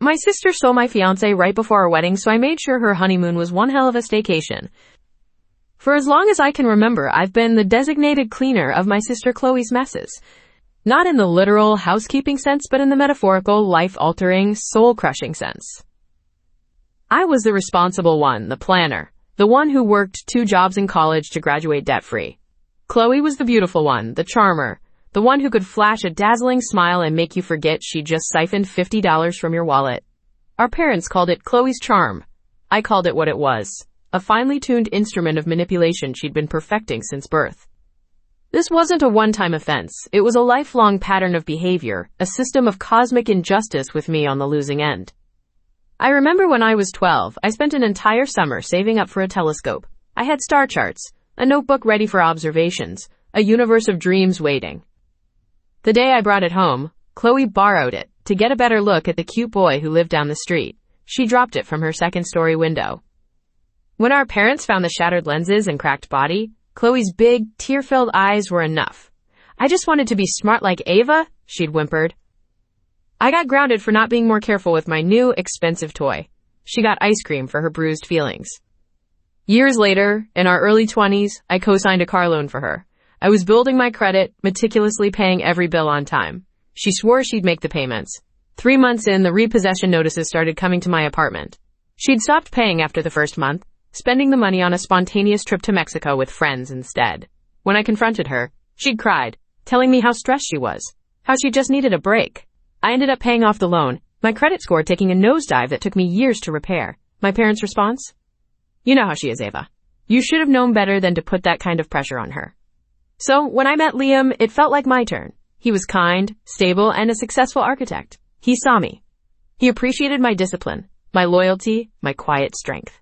My sister stole my fiancé right before our wedding, so I made sure her honeymoon was one hell of a staycation. For as long as I can remember, I've been the designated cleaner of my sister Qley's messes. Not in the literal housekeeping sense, but in the metaphorical, life-altering, soul-crushing sense. I was the responsible one, the planner, the one who worked 2 jobs in college to graduate debt-free. Qley was the beautiful one, the charmer, the one who could flash a dazzling smile and make you forget she just siphoned $50 from your wallet. Our parents called it Qley's charm. I called it what it was. A finely tuned instrument of manipulation she'd been perfecting since birth. This wasn't a one-time offense. It was a lifelong pattern of behavior, a system of cosmic injustice with me on the losing end. I remember when I was 12, I spent an entire summer saving up for a telescope. I had star charts, a notebook ready for observations, a universe of dreams waiting. The day I brought it home, Qley borrowed it to get a better look at the cute boy who lived down the street. She dropped it from her second-story window. When our parents found the shattered lenses and cracked body, Qley's big, tear-filled eyes were enough. I just wanted to be smart like Ava, she'd whimpered. I got grounded for not being more careful with my new, expensive toy. She got ice cream for her bruised feelings. Years later, in our early 20s, I co-signed a car loan for her. I was building my credit, meticulously paying every bill on time. She swore she'd make the payments. 3 months in, the repossession notices started coming to my apartment. She'd stopped paying after the first month, spending the money on a spontaneous trip to Mexico with friends instead. When I confronted her, she'd cried, telling me how stressed she was, how she just needed a break. I ended up paying off the loan, my credit score taking a nosedive that took me years to repair. My parents' response? You know how she is, Ava. You should have known better than to put that kind of pressure on her. So, when I met Liam, it felt like my turn. He was kind, stable, and a successful architect. He saw me. He appreciated my discipline, my loyalty, my quiet strength.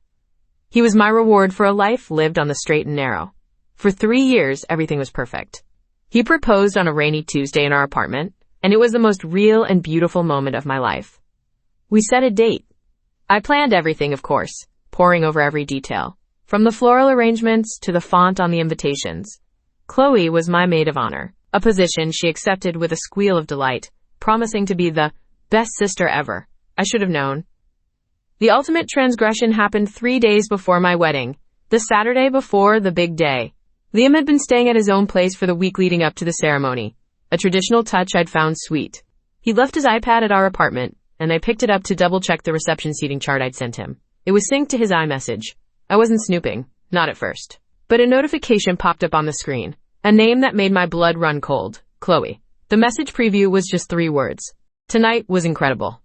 He was my reward for a life lived on the straight and narrow. For 3 years, everything was perfect. He proposed on a rainy Tuesday in our apartment, and it was the most real and beautiful moment of my life. We set a date. I planned everything, of course, poring over every detail, from the floral arrangements to the font on the invitations. Qley was my maid of honor, a position she accepted with a squeal of delight, promising to be the best sister ever. I should have known. The ultimate transgression happened 3 days before my wedding, the Saturday before the big day. Liam had been staying at his own place for the week leading up to the ceremony, a traditional touch I'd found sweet. He left his iPad at our apartment, and I picked it up to double-check the reception seating chart I'd sent him. It was synced to his iMessage. I wasn't snooping, not at first. But a notification popped up on the screen, a name that made my blood run cold, Qley. The message preview was just 3 words. Tonight was incredible.